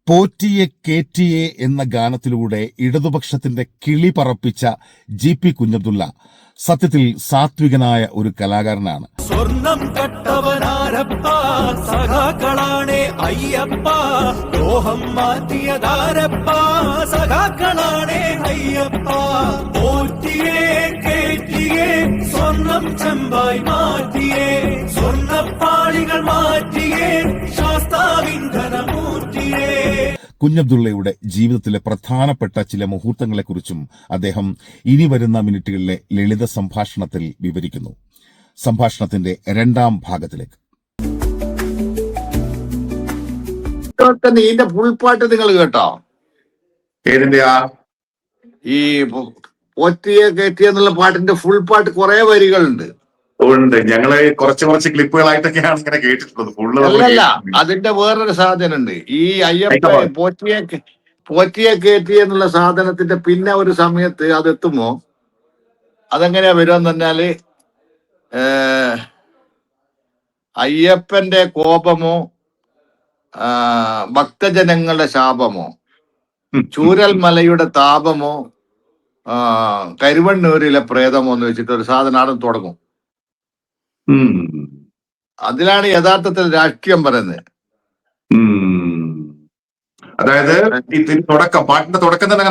പോറ്റിയെ കേറ്റിയെ എന്ന ഗാനത്തിലൂടെ ഇടതുപക്ഷത്തിന്റെ കിളി പറപ്പിച്ച ജി.പി. കുഞ്ഞബ്ദുള്ള സത്യത്തിൽ സാത്വികനായ ഒരു കലാകാരനാണ്. സ്വർണം കട്ടവനാരപ്പ സഖാക്കളാണേ അയ്യപ്പ, ലോഹം മാറ്റിയതാരപ്പ സഖാക്കളാണേ അയ്യപ്പ. പോറ്റിയെ കേറ്റിയെ സ്വർണം ചെമ്പായി മാറ്റിയേ, സ്വർണ്ണപ്പാളികൾ മാറ്റിയേ, ശാസ്താവിന്ധനമൂർത്തിയേ. കുഞ്ഞബ്ദുള്ളയുടെ ജീവിതത്തിലെ പ്രധാനപ്പെട്ട ചില മുഹൂർത്തങ്ങളെക്കുറിച്ചും അദ്ദേഹം ഇനി വരുന്ന മിനിറ്റുകളിലെ ലളിത സംഭാഷണത്തിൽ വിവരിക്കുന്നു. സംഭാഷണത്തിന്റെ രണ്ടാം ഭാഗത്തിലേക്ക്. ഇതിന്റെ ഫുൾ പാട്ട് നിങ്ങൾ കേട്ടോ? ഏതിന്റെ? ഈ പോറ്റിയെ കേറ്റിയ എന്നുള്ള പാട്ടിന്റെ ഫുൾ പാട്ട് കുറെ വരികളുണ്ട്. ഉണ്ട്. ഞങ്ങള് കുറച്ച് ക്ലിപ്പുകളായിട്ടൊക്കെയാണ് ഇങ്ങനെ കേട്ടിട്ടുള്ളത്. അല്ലല്ല, അതിന്റെ വേറൊരു സാധനം ഉണ്ട്. ഈ അയ്യപ്പ പോറ്റിയെ കേറ്റി എന്നുള്ള സാധനത്തിന്റെ പിന്നെ ഒരു സമയത്ത് അതെത്തുമ്പോ അതെങ്ങനെയാ വരുമെന്ന് പറഞ്ഞാല്, അയ്യപ്പന്റെ കോപമോ ഭക്തജനങ്ങളുടെ ശാപമോ ചൂരൽ മലയുടെ താപമോ കരുവണ്ണൂരിലെ പ്രേതമോ എന്ന് വെച്ചിട്ട് ഒരു സാധനം തുടങ്ങും. അതിലാണ് യഥാർത്ഥത്തിൽ രാഷ്ട്രീയം പറയുന്നത്. അതായത് പാട്ടിന്റെ തുടക്കം തന്നെ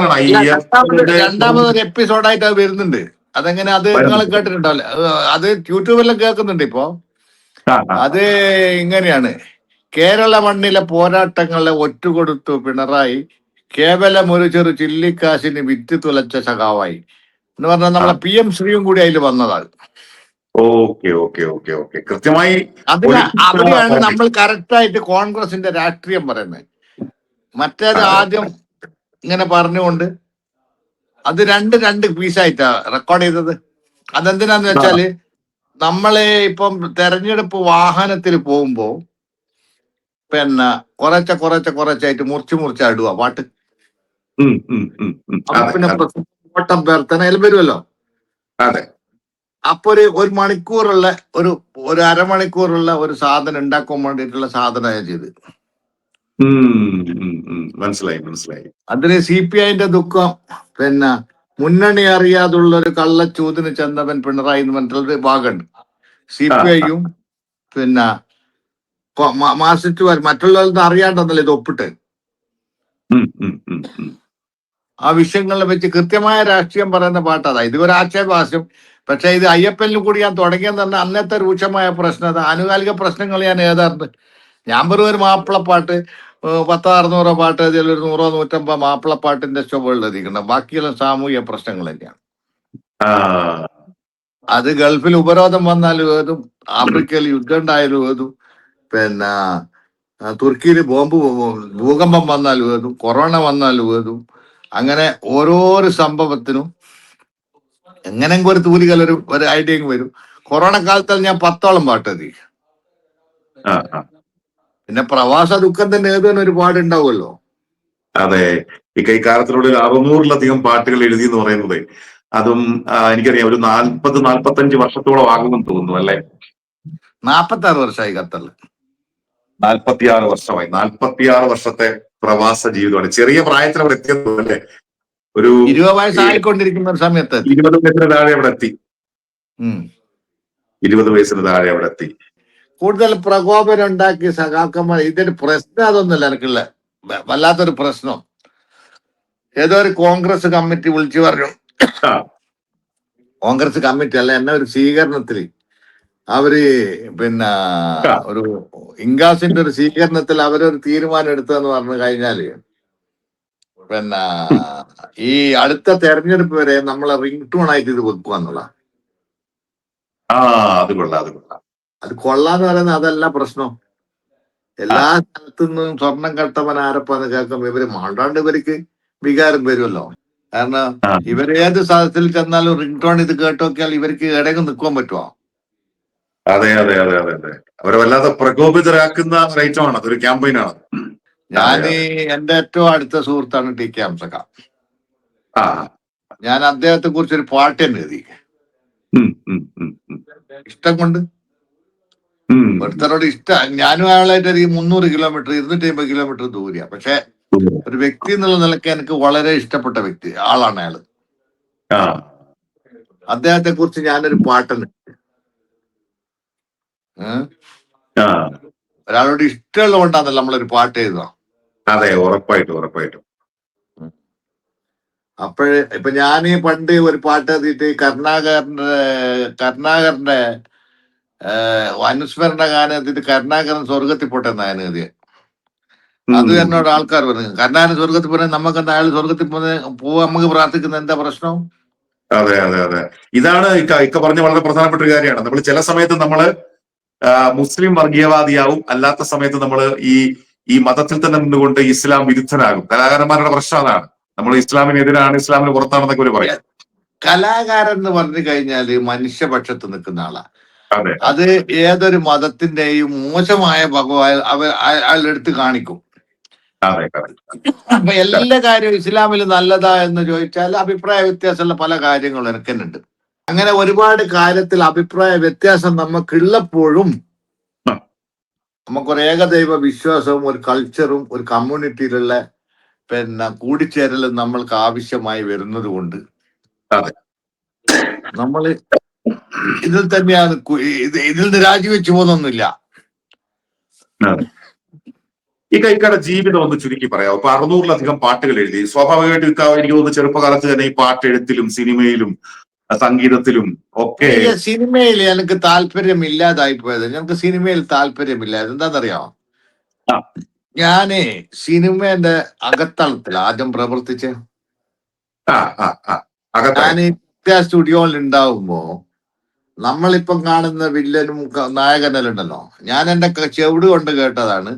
രണ്ടാമതൊരു എപ്പിസോഡായിട്ട് അത് വരുന്നുണ്ട്. അതെങ്ങനെ? അത് നിങ്ങൾ കേട്ടിട്ടുണ്ടാവില്ല. അത് യൂട്യൂബിലെല്ലാം കേൾക്കുന്നുണ്ട് ഇപ്പോ. അത് ഇങ്ങനെയാണ്: കേരള മണ്ണിലെ പോരാട്ടങ്ങളെ ഒറ്റുകൊടുത്തു പിണറായി, കേവലം ഒരു ചെറു ചില്ലിക്കാശിന് വിറ്റ് തുലച്ച സഖാവായി എന്ന് പറഞ്ഞാൽ നമ്മളെ PM ശ്രീയും കൂടി അതിൽ വന്നതാണ്. കൃത്യമായി അവിടെയാണ് നമ്മൾ കറക്റ്റായിട്ട് കോൺഗ്രസിന്റെ രാഷ്ട്രീയം പറയുന്നത്. മറ്റേത് ആദ്യം ഇങ്ങനെ പറഞ്ഞുകൊണ്ട് അത് രണ്ട് പീസായിട്ടാ റെക്കോർഡ് ചെയ്തത്. അതെന്തിനാന്ന് വെച്ചാല്, നമ്മളെ ഇപ്പം തെരഞ്ഞെടുപ്പ് വാഹനത്തിൽ പോകുമ്പോ പിന്നെ കുറച്ചായിട്ട് മുറിച്ച് ഇടുക പാട്ട്. പിന്നെ ഓട്ടഭ്യർത്ഥനയിലും വരുമല്ലോ. അപ്പൊ ഒരു മണിക്കൂറുള്ള ഒരു അരമണിക്കൂറുള്ള ഒരു സാധനം ഉണ്ടാക്കാൻ വേണ്ടിയിട്ടുള്ള സാധനമാണ് ചെയ്ത്. മനസ്സിലായി. അതിന് CPIന്റെ ദുഃഖം, പിന്നെ മുന്നണി അറിയാതുള്ള ഒരു കള്ളച്ചൂതിന് ചെന്നവൻ പിണറായി എന്ന് പറഞ്ഞിട്ടുള്ളൊരു ഭാഗമുണ്ട്. CPIയും പിന്നെ മാർസിസ്റ്റ് മറ്റുള്ളവർക്ക് അറിയാണ്ടെന്നല്ലേ ഇത് ഒപ്പിട്ട്. ആ വിഷയങ്ങളെ വെച്ച് കൃത്യമായ രാഷ്ട്രീയം പറയുന്ന പാട്ടതാ. ഇത് ഒരു ആക്ഷേപഹാസ്യം. പക്ഷെ ഇത് അയ്യപ്പനിൽ കൂടി ഞാൻ തുടങ്ങിയെന്ന് പറഞ്ഞാൽ അന്നത്തെ രൂക്ഷമായ പ്രശ്നം, ആനുകാലിക പ്രശ്നങ്ങൾ ഞാൻ ഏതാറുണ്ട്. ഞാൻ വെറും ഒരു മാപ്പിളപ്പാട്ട് 100-600 പാട്ട് ഒരു 100-150 മാപ്പിളപ്പാട്ടിന്റെ സ്റ്റോപ്പുകളിൽ എത്തിക്കണം. ബാക്കിയെല്ലാം സാമൂഹിക പ്രശ്നങ്ങൾ തന്നെയാണ്. അത് ഗൾഫിൽ ഉപരോധം വന്നാലും ഏതും, ആഫ്രിക്കയിൽ യുദ്ധം ഉണ്ടായാലും ഏതും, പിന്നെ തുർക്കിയിൽ ഭൂകമ്പം വന്നാലും ഏതും, കൊറോണ വന്നാലും ഏതും, അങ്ങനെ ഓരോരോ സംഭവത്തിനും എങ്ങനെയെങ്കിലും ഒരു തൂലികൾ ഒരു ഐഡിയയും വരും. കൊറോണ കാലത്ത് ഞാൻ 10ഓളം പാട്ട് എത്തി. പിന്നെ പ്രവാസ ദുഃഖം തന്നെ ഏതൊരു ഒരുപാട് ഉണ്ടാവുമല്ലോ. അതെ, ഈ കൈക്കാലത്തിനുള്ളിൽ 600-ലധികം പാട്ടുകൾ എഴുതി എന്ന് പറയുന്നത്, അതും എനിക്കറിയാം ഒരു 40-45 വർഷത്തോളം ആകുമെന്ന് തോന്നുന്നു അല്ലെ? 46 വർഷമായി ഖത്തറിൽ. 46 വർഷമായി. 46 വർഷത്തെ പ്രവാസ ജീവിതമാണ്. ചെറിയ പ്രായത്തിൽ അവിടെ എത്തിയത് അല്ലേ? ഒരു 20 വയസ്സായിക്കൊണ്ടിരിക്കുന്ന ഒരു സമയത്ത് 20 വയസ്സിന് താഴെ അവിടെ എത്തി. 20 വയസ്സിന് താഴെ അവിടെ എത്തി. കൂടുതൽ പ്രകോപനം ഉണ്ടാക്കി സഖാക്കന്മാർ. ഇതിന്റെ പ്രശ്നം അതൊന്നുമില്ല എനിക്കുള്ള വല്ലാത്തൊരു പ്രശ്നം. ഏതോ ഒരു കോൺഗ്രസ് കമ്മിറ്റി വിളിച്ചു പറഞ്ഞു, കോൺഗ്രസ് കമ്മിറ്റി അല്ല, എന്നെ ഒരു സ്വീകരണത്തില് അവര് പിന്നെ ഒരു ഇൻഗാസിന്റെ ഒരു സ്വീകരണത്തിൽ അവരൊരു തീരുമാനം എടുത്തതെന്ന് പറഞ്ഞു കഴിഞ്ഞാല്, പിന്നെ ഈ അടുത്ത തെരഞ്ഞെടുപ്പ് വരെ നമ്മളെ റിംഗ് ടൂൺ ആയിട്ട് ഇത് വെക്കുക എന്നുള്ള. അത് കൊള്ളാന്ന് പറയുന്നത് അതല്ല പ്രശ്നം. എല്ലാ സ്ഥലത്തുനിന്നും സ്വർണം കട്ടവൻ ആരപ്പാന്ന് കേൾക്കുമ്പോ ഇവര് മാണ്ടാണ്ട് ഇവർക്ക് വികാരം വരുമല്ലോ. കാരണം ഇവരേത് സ്ഥലത്തിൽ ചെന്നാലും റിംഗ് ടോൺ ഇത് കേട്ടോക്കിയാൽ ഇവർക്ക് ഇടങ്ങ് നിൽക്കാൻ പറ്റുമോ? അതെ. അവരെ വല്ലാതെ പ്രകോപിതരാക്കുന്ന ഐറ്റമാണ്, അതൊരു ക്യാമ്പയിനാണ്. എന്റെ ഏറ്റവും അടുത്ത സുഹൃത്താണ് TK ഹംസക്ക. ഞാൻ അദ്ദേഹത്തെ കുറിച്ച് ഒരു പാട്ട് തന്നെ എഴുതി. ഇഷ്ടം കൊണ്ട്, ഒരുത്തരോട് ഇഷ്ടം. ഞാനും അയാളായിട്ട് 300 കിലോമീറ്റർ 250 കിലോമീറ്റർ ദൂരെയാ. പക്ഷെ ഒരു വ്യക്തി എന്നുള്ള നിലയ്ക്ക് എനിക്ക് വളരെ ഇഷ്ടപ്പെട്ട ആളാണ് അയാള്. ആ അദ്ദേഹത്തെ കുറിച്ച് ഞാനൊരു പാട്ടുണ്ട്. ആ ഒരാളോട് ഇഷ്ടമുള്ളത് കൊണ്ടാണല്ലോ നമ്മളൊരു പാട്ട് എഴുതുക. അതെ, ഉറപ്പായിട്ടും. അപ്പോഴ് ഇപ്പൊ ഞാൻ പണ്ട് ഒരു പാട്ട് എഴുതിയിട്ട് കരുണാകരന്റെ അനുസ്മരണ ഗാനം എഴുതിയിട്ട് കരുണാകരൻ സ്വർഗത്തിൽ പോട്ടെ എന്നാ ഞാൻ എഴുതിയത്. അത് എന്നോട് ആൾക്കാർ പറഞ്ഞു, കരുണാകരൻ സ്വർഗത്തിൽ പോയി നമുക്ക് എന്താ അയാൾ സ്വർഗത്തിൽ പോവാൻ നമുക്ക് പ്രാർത്ഥിക്കുന്ന എന്താ പ്രശ്നം? അതെ. ഇതാണ് ഇക്ക പറഞ്ഞ വളരെ പ്രധാനപ്പെട്ട ഒരു കാര്യമാണ്. നമ്മൾ ചില സമയത്ത് നമ്മള് മുസ്ലിം വർഗീയവാദിയാവും, അല്ലാത്ത സമയത്ത് നമ്മൾ ഈ മതത്തിൽ തന്നെ നിന്നുകൊണ്ട് ഇസ്ലാം വിരുദ്ധനാകും. കലാകാരന്മാരുടെ പ്രശ്നം അതാണ്. നമ്മൾ ഇസ്ലാമിനെതിരാണ്, ഇസ്ലാമിന് പുറത്താണെന്നൊക്കെ ഒരു പറയും. കലാകാരൻ എന്ന് പറഞ്ഞു കഴിഞ്ഞാല് മനുഷ്യപക്ഷത്ത് നിൽക്കുന്ന ആളാ. അതെ, അത് ഏതൊരു മതത്തിന്റെയും മോശമായ ഭഗവാൻ അയാൾ എടുത്ത് കാണിക്കും. അതെ. അപ്പൊ എല്ലാ കാര്യവും ഇസ്ലാമിൽ നല്ലതാ എന്ന് ചോദിച്ചാൽ അഭിപ്രായ വ്യത്യാസമുള്ള പല കാര്യങ്ങളും എനിക്കുന്നുണ്ട്. അങ്ങനെ ഒരുപാട് കാര്യത്തിൽ അഭിപ്രായ വ്യത്യാസം നമുക്കുള്ളപ്പോഴും നമുക്കൊരു ഏകദൈവ വിശ്വാസവും ഒരു കൾച്ചറും ഒരു കമ്മ്യൂണിറ്റിയിലുള്ള കൂടിച്ചേരലും നമ്മൾക്ക് ആവശ്യമായി വരുന്നത് കൊണ്ട് നമ്മൾ ഇതിൽ തന്നെയാണ്, ഇതിൽ നിന്ന് രാജിവെച്ചു പോകുന്നൊന്നുമില്ല. ഈ കൈക്കാരുടെ ജീവിതം ഒന്ന് ചുരുക്കി പറയാം. ഇപ്പൊ 600-ലധികം പാട്ടുകൾ എഴുതി. സ്വാഭാവികമായിട്ട് എനിക്ക് തോന്നുന്നു ചെറുപ്പകാലത്ത് തന്നെ ഈ പാട്ടെഴുത്തിലും സിനിമയിലും സംഗീതത്തിലും ഒക്കെ. സിനിമയിൽ എനിക്ക് താല്പര്യമില്ലാതായി പോയത്. ഞങ്ങൾക്ക് സിനിമയിൽ താല്പര്യമില്ലായത് എന്താണെന്നറിയാമോ? ഞാന് സിനിമേന്റെ അകത്തളത്തിൽ ആദ്യം പ്രവർത്തിച്ച് ഞാൻ സ്റ്റുഡിയോയിൽ ഉണ്ടാവുമ്പോ നമ്മളിപ്പം കാണുന്ന വില്ലനും നായകനെല്ലാം ഉണ്ടല്ലോ, ഞാൻ എന്റെ ചെവിട് കൊണ്ട് കേട്ടതാണ്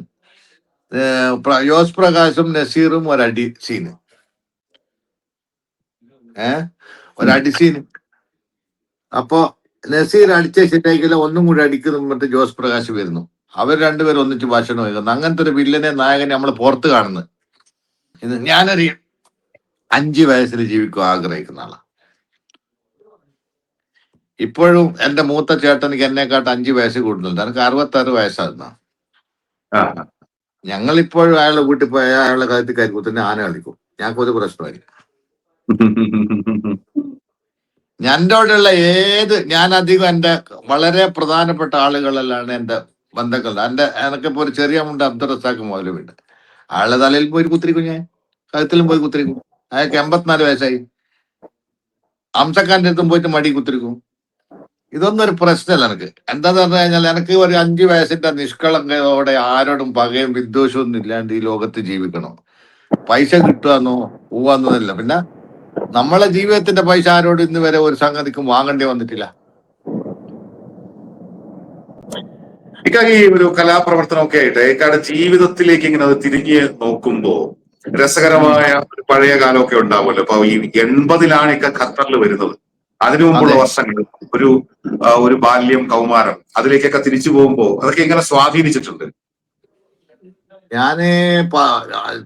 യോസ് പ്രകാശും നസീറും ഒരടി സീന്, ഒരടി സീന്. അപ്പൊ നസീർ അടിച്ച ശരിയാക്കില്ല, ഒന്നും കൂടി അടിക്കുന്നു മറ്റേ ജോസ് പ്രകാശ് വരുന്നു. അവർ രണ്ടുപേരും ഒന്നിച്ച് ഭക്ഷണം കഴിക്കുന്നു. അങ്ങനത്തെ ഒരു വില്ലനെ നായകനെ നമ്മൾ പുറത്ത് കാണുന്നത്. ഇത് ഞാനൊരു 5 വയസ്സിൽ ജീവിക്കാൻ ആഗ്രഹിക്കുന്ന ആളാണ്. ഇപ്പോഴും എന്റെ മൂത്ത ചേട്ടനിക്ക് എന്നെക്കാട്ട് 5 വയസ്സ് കൂടുന്നുണ്ട്. എനിക്ക് 66 വയസ്സാകുന്ന. ഞങ്ങൾ ഇപ്പോഴും അയാളുടെ വീട്ടിൽ പോയാൽ അയാളുടെ കാര്യത്തിൽ കരിക്കുത്തന്നെ ആന കളിക്കും. ഞങ്ങൾക്ക് ഒരു പ്രശ്നമില്ല. ഞൻ്റെയോടുള്ള ഞാൻ അധികം എന്റെ വളരെ പ്രധാനപ്പെട്ട ആളുകളെല്ലാം എന്റെ ബന്ധങ്ങൾ. എനിക്കിപ്പോ ഒരു ചെറിയ മുണ്ട് അബ്ദുൾ റസാഖ് മൗലവിയുണ്ട്. അയാളുടെ തലയിൽ പോയി കുത്തിരിക്കും, ഞാൻ കഴുത്തിലും പോയി കുത്തിരിക്കും. അയാൾക്ക് 84 വയസ്സായി. അംസഖാന്റെ അടുത്തും പോയിട്ട് മടി കുത്തിരിക്കും. ഇതൊന്നും ഒരു പ്രശ്നമല്ല എനിക്ക്. എന്താന്ന് പറഞ്ഞു കഴിഞ്ഞാൽ എനിക്ക് ഒരു 5 വയസ്സിന്റെ നിഷ്കളങ്കയോടെ ആരോടും പകയും വിദ്വേഷവും ഒന്നും ഇല്ലാണ്ട് ഈ ലോകത്ത് ജീവിക്കണം. പൈസ കിട്ടുകയെന്നോ പോവാന്നല്ല. പിന്നെ നമ്മളെ ജീവിതത്തിന്റെ പൈസ ആരോട് ഇന്ന് വരെ ഒരു സംഗതിക്കും വാങ്ങേണ്ടി വന്നിട്ടില്ല. ഈ ഒരു കലാപ്രവർത്തനമൊക്കെ ആയിട്ട് ഇക്കാരുടെ ജീവിതത്തിലേക്ക് ഇങ്ങനെ അത് തിരിഞ്ഞ് നോക്കുമ്പോ രസകരമായ ഒരു പഴയ കാലമൊക്കെ ഉണ്ടാവുമല്ലോ. അപ്പൊ ഈ 80-ലാണ് ഇക്ക ഖത്തറിൽ വരുന്നത്. അതിനു മുമ്പുള്ള വർഷങ്ങൾ, ഒരു ബാല്യം, കൗമാരം, അതിലേക്കൊക്കെ തിരിച്ചു പോകുമ്പോ അതൊക്കെ എങ്ങനെ സ്വാധീനിച്ചിട്ടുണ്ട്? ഞാന്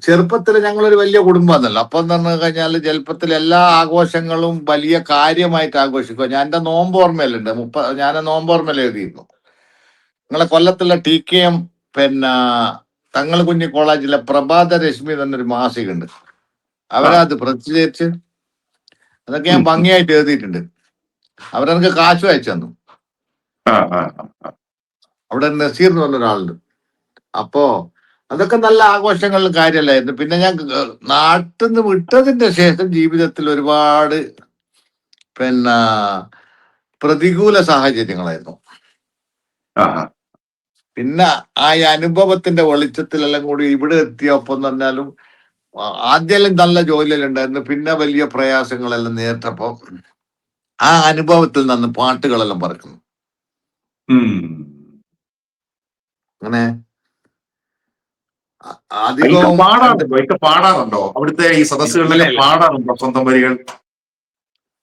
ചെറുപ്പത്തിൽ ഞങ്ങളൊരു വലിയ കുടുംബമാണല്ലോ. അപ്പം എന്ന് പറഞ്ഞു കഴിഞ്ഞാല് ചെറുപ്പത്തിൽ എല്ലാ ആഘോഷങ്ങളും വലിയ കാര്യമായിട്ട് ആഘോഷിക്കുക. ഞാൻ എന്റെ നോമ്പോർമ്മയിലുണ്ട്. ഞാൻ നോമ്പോർമ്മയിൽ എഴുതിയിരുന്നു. നിങ്ങളെ കൊല്ലത്തുള്ള TKM തങ്ങൾ കുഞ്ഞി കോളേജിലെ പ്രഭാത രശ്മി എന്നൊരു മാസിക ഉണ്ട്. അവരത് പ്രസിദ്ധീകരിച്ച് അതൊക്കെ ഞാൻ ഭംഗിയായിട്ട് എഴുതിയിട്ടുണ്ട്. അവരെനിക്ക് കാശ് അയച്ചു തന്നു. അവിടെ നസീർ എന്ന് പറഞ്ഞ ഒരാളുണ്ട്. അപ്പോ അതൊക്കെ നല്ല ആഘോഷങ്ങളിലും കാര്യമല്ലായിരുന്നു. പിന്നെ ഞാൻ നാട്ടിൽ നിന്ന് വിട്ടതിന്റെ ശേഷം ജീവിതത്തിൽ ഒരുപാട് പ്രതികൂല സാഹചര്യങ്ങളായിരുന്നു. പിന്നെ ആ അനുഭവത്തിന്റെ വെളിച്ചത്തിലെല്ലാം കൂടി ഇവിടെ എത്തിയപ്പോൾ എന്ന് പറഞ്ഞാലും ആദ്യം നല്ല ജോലിയിലുണ്ടായിരുന്നു. പിന്നെ വലിയ പ്രയാസങ്ങളെല്ലാം നേരിട്ടപ്പോ ആ അനുഭവത്തിൽ നിന്ന് പാട്ടുകളെല്ലാം പറക്കുന്നു. അങ്ങനെ പാടാറുണ്ടോ? അവിടുത്തെ ഈ സദസ്സുകളിലൊക്കെ പാടാറുണ്ടോ സ്വന്തം വരികൾ?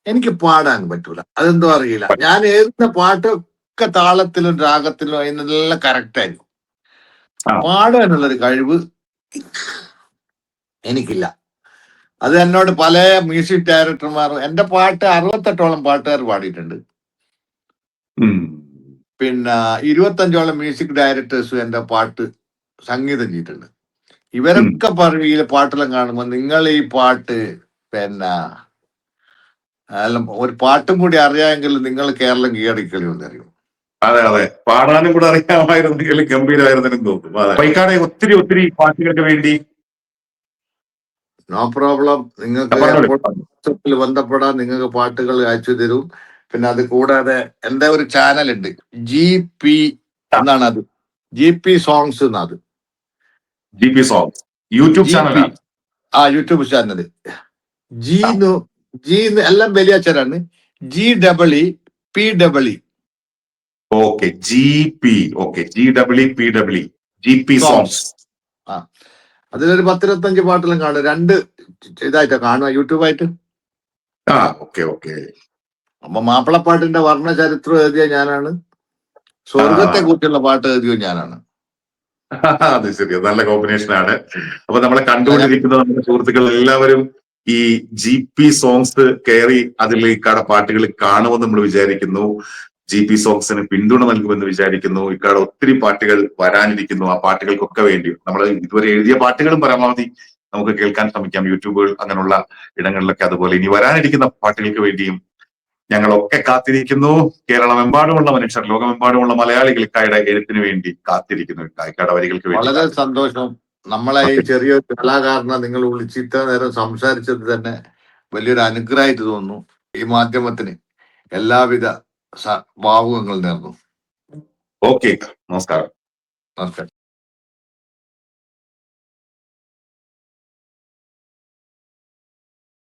എനിക്ക് പാടാൻ പറ്റൂല, അതെന്തോ അറിയില്ല. ഞാൻ എഴുതുന്ന പാട്ടൊക്കെ താളത്തിലും രാഗത്തിലും അതിനെല്ലാം കറക്റ്റ് ആയിരിക്കും. പാടാനുള്ളൊരു കഴിവ് എനിക്കില്ല. അത് എന്നോട് പല മ്യൂസിക് ഡയറക്ടർമാരും, എന്റെ പാട്ട് 68ഓളം പാട്ടുകാർ പാടിയിട്ടുണ്ട്. പിന്നെ 25ഓളം മ്യൂസിക് ഡയറക്ടേഴ്സും എന്റെ പാട്ട് സംഗീതം ചെയ്തിട്ടുണ്ട്. ഇവരൊക്കെ പറയും ഈ പാട്ടെല്ലാം കാണുമ്പോ നിങ്ങൾ ഈ പാട്ട് പിന്നെ അല്ല ഒരു പാട്ടും കൂടി അറിയാമെങ്കിൽ നിങ്ങൾ കേരളം കീഴടക്കളി എന്നറിയും. അതെ അതെ, പാടാനും കൂടെ അറിയാമായിരുന്നെങ്കിൽ ഗംഭീരമായിരുന്നെങ്കിലും തോന്നും. അതെ, പൈക്കാടെ ഒത്തിരി ഒത്തിരി പാട്ടുകൾക്ക് വേണ്ടി നോ പ്രോബ്ലം. നിങ്ങൾക്ക് പറഞ്ഞോളൂ. എപ്പോൾ ബന്ധപ്പെടാൻ നിങ്ങൾക്ക് പാട്ടുകൾ അയച്ചു തരും. പിന്നെ അത് കൂടാതെ എന്റെ ഒരു ചാനൽ ഉണ്ട്, GP എന്നാണ്. അത് GP സോങ്സ് എന്നാണ്. GP സോങ്സ് യൂട്യൂബ് GP ചാനലാണ്. YouTube channel. ജി എല്ലാം വലിയ അക്ഷരാണ്. GEEPEE. Okay, GP. Okay, GEEPEE. GP songs. അതിലൊരു 10-25 പാട്ടെല്ലാം കാണും. 2 ഇതായിട്ടാ കാണുക, യൂട്യൂബായിട്ട്. Okay okay. അപ്പൊ മാപ്പിളപ്പാട്ടിന്റെ വർണ്ണ ചരിത്രം എഴുതിയ ഞാനാണ്, സ്വർഗത്തെ കുറിച്ചുള്ള പാട്ട് എഴുതിയ ഞാനാണ്. അത് ശരി, നല്ല കോമ്പിനേഷൻ ആണ്. അപ്പൊ നമ്മളെ കണ്ടുകൊണ്ടിരിക്കുന്ന നമ്മുടെ സുഹൃത്തുക്കൾ എല്ലാവരും ഈ GP സോങ്സ് കയറി അതിലേക്കാടെ പാട്ടുകൾ കാണുമെന്ന് നമ്മൾ വിചാരിക്കുന്നു. GP സോങ്സിന് പിന്തുണ നൽകുമെന്ന് വിചാരിക്കുന്നു. ഇക്കാടെ ഒത്തിരി പാട്ടുകൾ വരാനിരിക്കുന്നു. ആ പാട്ടുകൾക്കൊക്കെ വേണ്ടി നമ്മൾ ഇതുവരെ എഴുതിയ പാട്ടുകളും പരമാവധി നമുക്ക് കേൾക്കാൻ ശ്രമിക്കാം, യൂട്യൂബുകൾ അങ്ങനെയുള്ള ഇടങ്ങളിലൊക്കെ. അതുപോലെ ഇനി വരാനിരിക്കുന്ന പാട്ടുകൾക്ക് വേണ്ടിയും ഞങ്ങളൊക്കെ കാത്തിരിക്കുന്നു. കേരളമെമ്പാടുമുള്ള മനുഷ്യർ, ലോകമെമ്പാടുമുള്ള മലയാളികൾ ഇക്കായുടെ എഴുത്തിന് വേണ്ടി കാത്തിരിക്കുന്നു, ഇക്കായുടെ വരികൾക്ക് വേണ്ടി. വളരെ സന്തോഷം. നമ്മളെ ഈ ചെറിയൊരു കലാകാരനെ നിങ്ങൾ വിളിച്ച് ഇത്ര നേരം സംസാരിച്ചത് തന്നെ വലിയൊരു അനുഗ്രഹമായിട്ട് തോന്നുന്നു. ഈ മാധ്യമത്തിന് എല്ലാവിധ ഭാവുകങ്ങൾ നേർന്നു. ഓക്കെ, നമസ്കാരം. നമസ്കാരം.